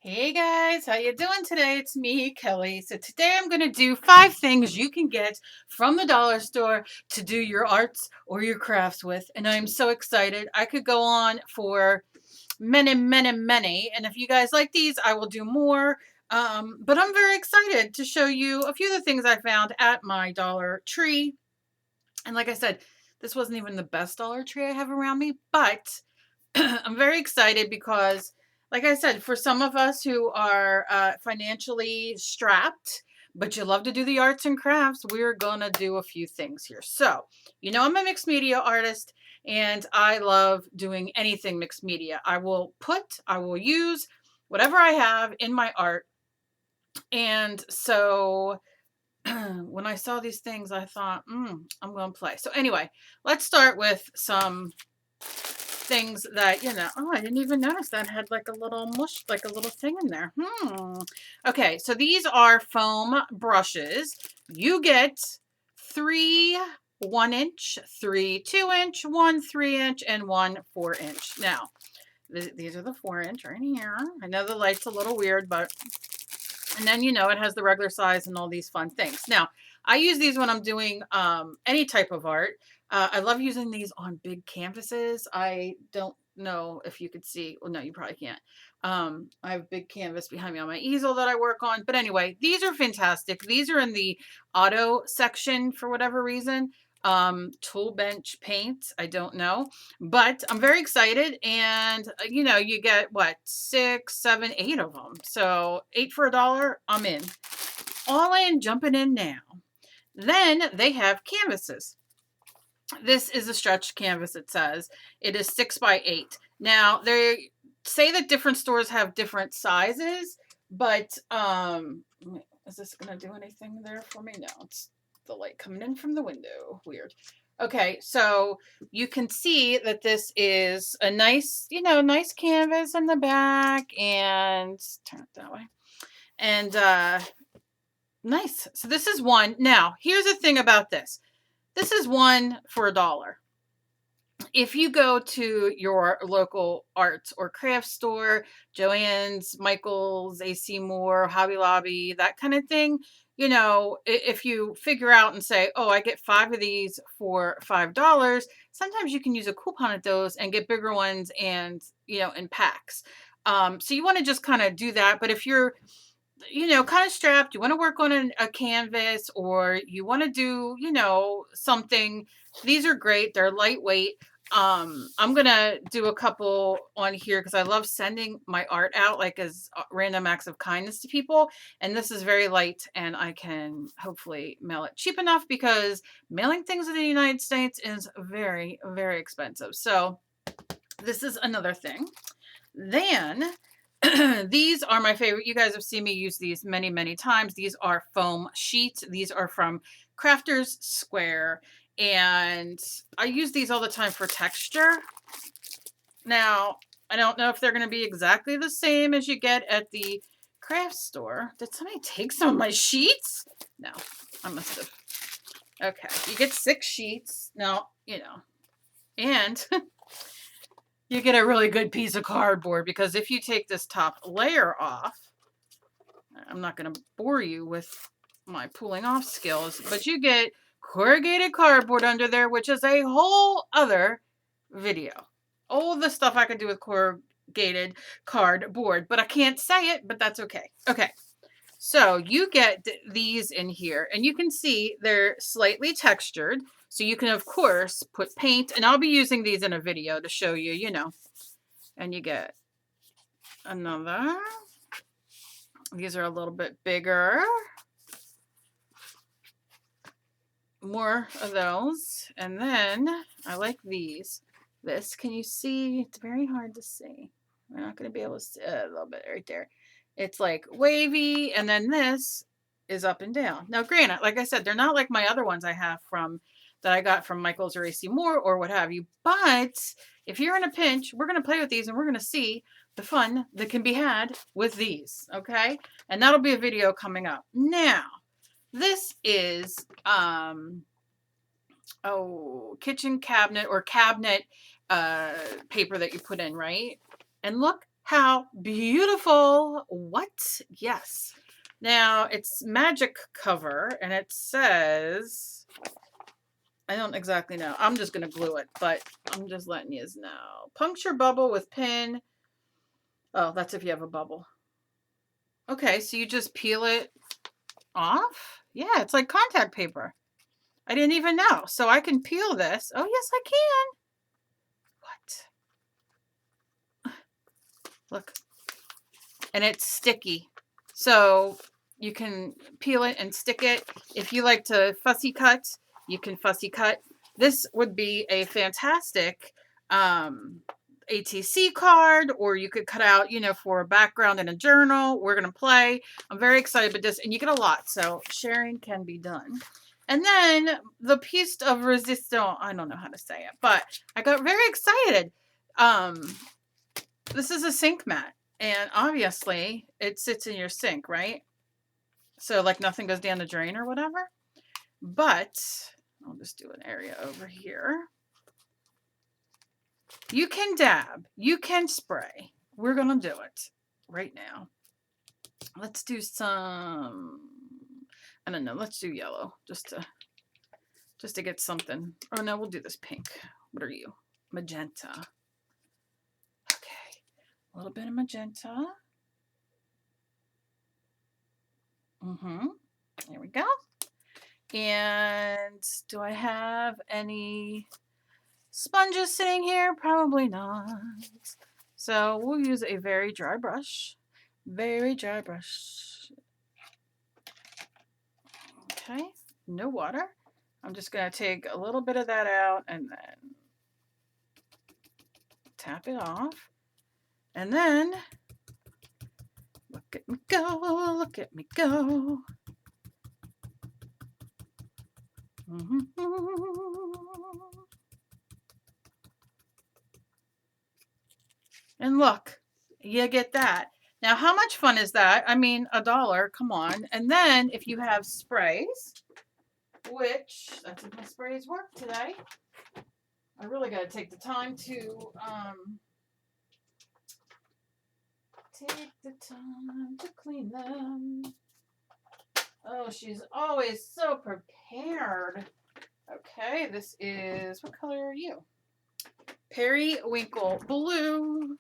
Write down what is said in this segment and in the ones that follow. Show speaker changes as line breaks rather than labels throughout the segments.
Hey guys, how you doing today? It's me, Kelly. So today I'm going to do 5 things you can get from the dollar store to do your arts or your crafts with. And I'm so excited. I could go on for many, many, many. And if you guys like these, I will do more. But I'm very excited to show you a few of the things I found at my Dollar Tree. And like I said, this wasn't even the best Dollar Tree I have around me, but I'm very excited because, like I said, for some of us who are financially strapped, but you love to do the arts and crafts, we're going to do a few things here. So, I'm a mixed media artist and I love doing anything mixed media. I will use whatever I have in my art. And so when I saw these things, I thought, I'm going to play. So anyway, let's start with some things that, oh, I didn't even notice that had like a little mush, like a little thing in there. Okay, so these are foam brushes. You get 3 1-inch, 3 2-inch, 1 3-inch, and 1 4-inch. Now, these are the 4-inch right here. I know the light's a little weird, but, and then, it has the regular size and all these fun things. Now, I use these when I'm doing any type of art. I love using these on big canvases. I don't know if you could see. Well, no, you probably can't. I have a big canvas behind me on my easel that I work on. But anyway, these are fantastic. These are in the auto section for whatever reason. Tool bench paint. I don't know. But I'm very excited. And, you get, what, 6, 7, 8 of them. So 8 for $1. I'm in. All in, jumping in now. Then they have canvases. This is a stretch canvas, it says. It is 6 by 8. Now, they say that different stores have different sizes, but is this going to do anything there for me? No, it's the light coming in from the window. Weird. Okay, so you can see that this is a nice, nice canvas in the back, and turn it that way. And nice. So this is one. Now, here's the thing about this. This is one for $1. If you go to your local arts or craft store, Joann's, Michael's, AC Moore, Hobby Lobby, that kind of thing, if you figure out and say, oh, I get 5 of these for $5, sometimes you can use a coupon at those and get bigger ones and, in packs. So you want to just kind of do that. But if you're kind of strapped, you want to work on a canvas, or you want to do, something, these are great. They're lightweight. I'm going to do a couple on here because I love sending my art out like as random acts of kindness to people. And this is very light and I can hopefully mail it cheap enough because mailing things in the United States is very, very expensive. So this is another thing. Then these are my favorite. You guys have seen me use these many, many times. These are foam sheets. These are from Crafters Square. And I use these all the time for texture. Now, I don't know if they're going to be exactly the same as you get at the craft store. Did somebody take some of my sheets? No, I must have. Okay, you get 6 sheets. Now, and you get a really good piece of cardboard, because if you take this top layer off, I'm not going to bore you with my pulling off skills, but you get corrugated cardboard under there, which is a whole other video. All the stuff I could do with corrugated cardboard, but I can't say it, but that's okay. Okay. So you get these in here, and you can see they're slightly textured. So you can, of course, put paint, and I'll be using these in a video to show you, and you get another. These are a little bit bigger. More of those. And then I like these. This, can you see? It's very hard to see. We're not going to be able to see a little bit right there. It's like wavy, and then this is up and down. Now, granted, like I said, they're not like my other ones I have that I got from Michael's or AC Moore or what have you. But if you're in a pinch, we're going to play with these and we're going to see the fun that can be had with these. Okay. And that'll be a video coming up. Now, this is, kitchen cabinet or cabinet paper that you put in, right? And look How beautiful. What? Yes. Now it's magic cover and it says, I don't exactly know. I'm just going to glue it, but I'm just letting you know. Puncture bubble with pin. Oh, that's if you have a bubble. Okay, so you just peel it off? Yeah, it's like contact paper. I didn't even know. So I can peel this. Oh, yes, I can. What? Look. And it's sticky. So you can peel it and stick it. If you like to fussy cut, you can fussy cut. This would be a fantastic ATC card, or you could cut out, you know, for a background in a journal. We're going to play. I'm very excited about this, and you get a lot, so sharing can be done. And then the piece of resistance, I don't know how to say it, but I got very excited. This is a sink mat, and obviously it sits in your sink, right? So like nothing goes down the drain or whatever. But I'll just do an area over here. You can dab, you can spray. We're gonna do it right now. Let's do some, I don't know, let's do yellow just to get something. Oh no, we'll do this pink. What are you? Magenta. Okay, a little bit of magenta. There we go. And do I have any sponges sitting here? Probably not. So we'll use a very dry brush. Very dry brush. Okay, no water. I'm just going to take a little bit of that out and then tap it off. And then, look at me go, look at me go. And look, you get that. Now, how much fun is that? I mean, $1, come on. And then if you have sprays, which, that's if my sprays work today. I really got to take the time to clean them. Oh, she's always so prepared. Okay, this is, what color are you? Periwinkle blue.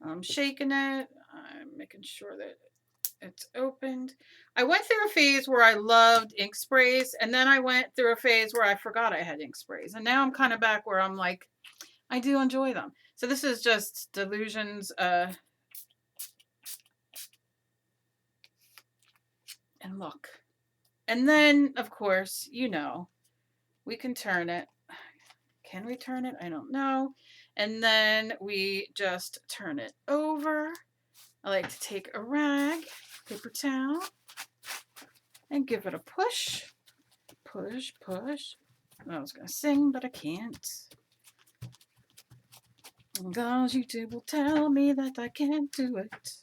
I'm shaking it. I'm making sure that it's opened. I went through a phase where I loved ink sprays, and then I went through a phase where I forgot I had ink sprays. And now I'm kind of back where I'm like, I do enjoy them. So this is just Delusions. And look. And then, of course, you know, we can turn it. Can we turn it? I don't know. And then we just turn it over. I like to take a rag, paper towel, and give it a push. Push, push. I was going to sing, but I can't. Because YouTube will tell me that I can't do it.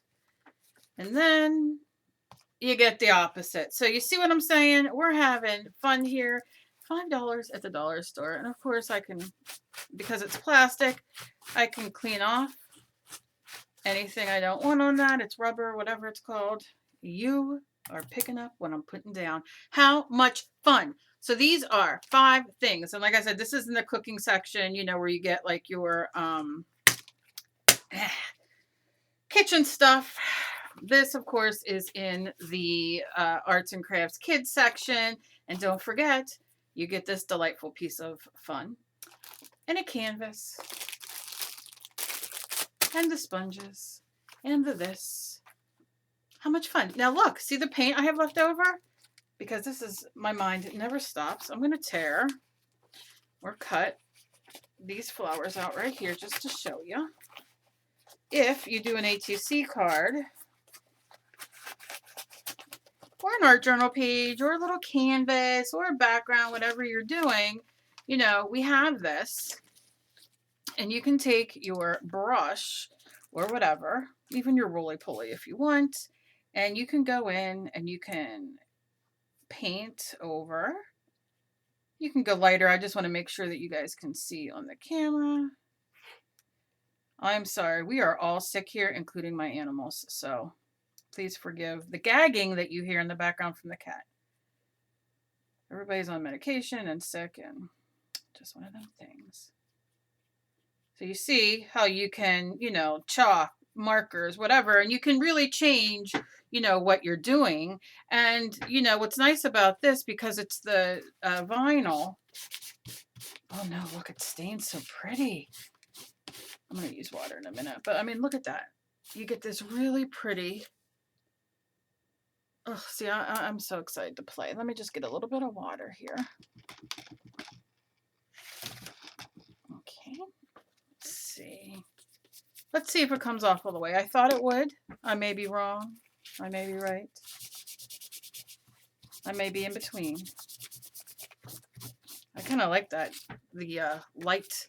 And then you get the opposite. So you see what I'm saying? We're having fun here. $5 at the dollar store. And of course I can, because it's plastic, I can clean off anything I don't want on that. It's rubber, whatever it's called. You are picking up what I'm putting down. How much fun. So these are 5 things. And like I said, this is in the cooking section, you know, where you get like your kitchen stuff. This, of course, is in the arts and crafts kids section. And don't forget, you get this delightful piece of fun. And a canvas. And the sponges. And the this. How much fun. Now look, see the paint I have left over? Because this is, my mind, it never stops. I'm going to tear or cut these flowers out right here just to show you. If you do an ATC card, or an art journal page, or a little canvas, or a background, whatever you're doing, you know, we have this. And you can take your brush, or whatever, even your roly-poly if you want, and you can go in and you can paint over. You can go lighter. I just want to make sure that you guys can see on the camera. I'm sorry. We are all sick here, including my animals. So please forgive the gagging that you hear in the background from the cat. Everybody's on medication and sick and just one of them things. So you see how you can, chalk, markers, whatever, and you can really change, what you're doing. And, what's nice about this, because it's the vinyl. Oh no, look, it stains so pretty. I'm going to use water in a minute. But I mean, look at that. You get this really pretty. Oh, see, I'm so excited to play. Let me just get a little bit of water here. Okay. Let's see. Let's see if it comes off all the way. I thought it would. I may be wrong. I may be right. I may be in between. I kind of like that, the light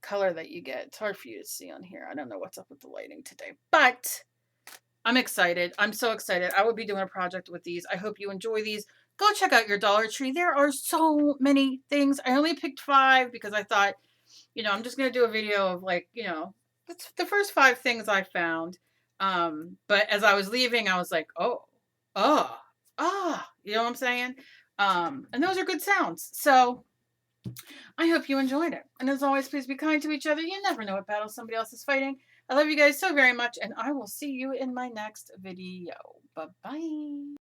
color that you get. It's hard for you to see on here. I don't know what's up with the lighting today, but I'm excited. I'm so excited. I will be doing a project with these. I hope you enjoy these. Go check out your Dollar Tree. There are so many things. I only picked 5 because I thought, I'm just going to do a video of like, that's the first 5 things I found. But as I was leaving, I was like, you know what I'm saying? And those are good sounds. So I hope you enjoyed it. And as always, please be kind to each other. You never know what battle somebody else is fighting. I love you guys so very much, and I will see you in my next video. Bye-bye.